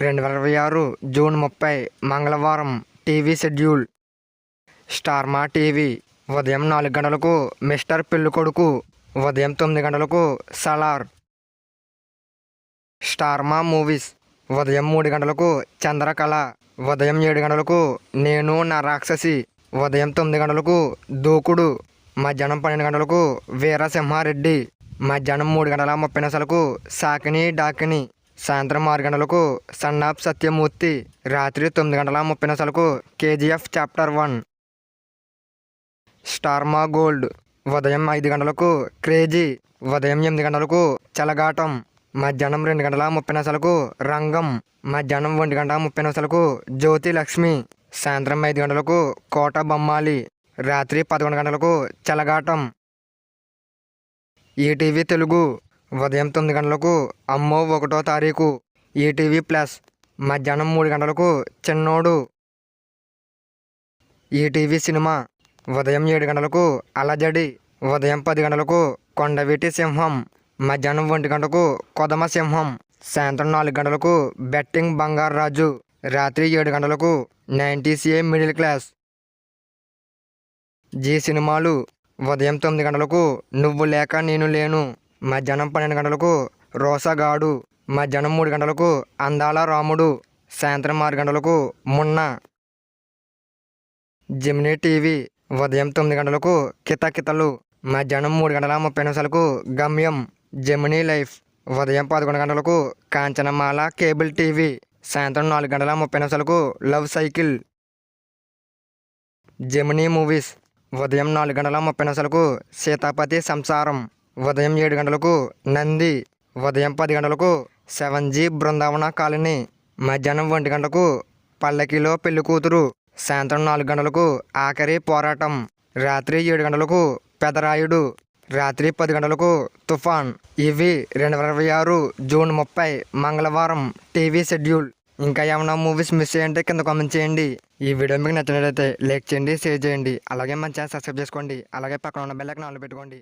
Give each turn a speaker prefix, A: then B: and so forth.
A: 2026 June 30 మంగళవారం TV schedule. Star మా TV ఉదయం 4 గంటలకు మిస్టర్ పెళ్ళికొడుకు, ఉదయం 9 గంటలకు సలార్. స్టార్ మా మూవీస్ ఉదయం 3 గంటలకు చంద్రకళ, ఉదయం 7 గంటలకు నేను నా రాక్షసి, ఉదయం 9 గంటలకు దూకుడు, మధ్యాహ్నం 12 గంటలకు వీరసింహారెడ్డి, మధ్యాహ్నం 3:30 సాకిని డాకిని, సాయంత్రం 6 గంటలకు సన్ ఆఫ్ సత్యమూర్తి, రాత్రి 9:30 కేజీఎఫ్ చాప్టర్ 1. స్టార్ మా గోల్డ్ ఉదయం 5 గంటలకు క్రేజీ, ఉదయం 8 గంటలకు చెలగాటం, మధ్యాహ్నం 2:30 రంగం, మధ్యాహ్నం 1:30 జ్యోతి లక్ష్మి, సాయంత్రం 5 గంటలకు కోట బొమ్మాలి, రాత్రి 11 గంటలకు చెలగాటం. ఈటీవీ తెలుగు ఉదయం 9 గంటలకు అమ్మో 1వ తారీఖు, ఈటీవీ ప్లస్, మధ్యాహ్నం 3 గంటలకు చిన్నోడు. ఈటీవీ సినిమా ఉదయం 7 గంటలకు అలజడి, ఉదయం 10 గంటలకు కొండవీటి సింహం, మధ్యాహ్నం 1 గంటకు కొదమ సింహం, సాయంత్రం 4 గంటలకు బెట్టింగ్ బంగారు రాజు, రాత్రి 7 గంటలకు 90s మిడిల్ క్లాస్. జీ సినిమాలు ఉదయం 9 గంటలకు నువ్వు లేక నేను లేను, మధ్యాహ్నం 12 గంటలకు రోసగాడు, మధ్యాహ్నం 3 గంటలకు అందాల రాముడు, సాయంత్రం 6 గంటలకు మున్న. జెమినీ టీవీ ఉదయం 9 గంటలకు కితకితలు, మధ్యాహ్నం 3:30 గమ్యం, జెమినీ లైఫ్, ఉదయం 11 గంటలకు కాంచనమాల కేబుల్ టీవీ, సాయంత్రం 4:30 లవ్ సైకిల్. జెమినీ మూవీస్ ఉదయం 4:30 సీతాపతి సంసారం, ఉదయం 7 గంటలకు నంది, ఉదయం 10 గంటలకు 7G బృందావన కాలనీ, మధ్యాహ్నం 1 గంటకు పల్లకిలో పెళ్లి కూతురు, సాయంత్రం 4 గంటలకు ఆఖరి పోరాటం, రాత్రి 7 గంటలకు పెదరాయుడు, రాత్రి 10 గంటలకు తుఫాన్. ఇవి 2026 జూన్ 30 మంగళవారం టీవీ షెడ్యూల్. ఇంకా ఏమైనా మూవీస్ మిస్ అయ్యంటే కింద కామెంట్ చేయండి. ఈ వీడియో మీకు నచ్చినట్లయితే లైక్ చేయండి, షేర్ చేయండి, అలాగే మన ఛానల్ సబ్స్క్రైబ్ చేసుకోండి, అలాగే పక్కన ఉన్న బెల్ ఐకాన్ ఆన్లో పెట్టుకోండి.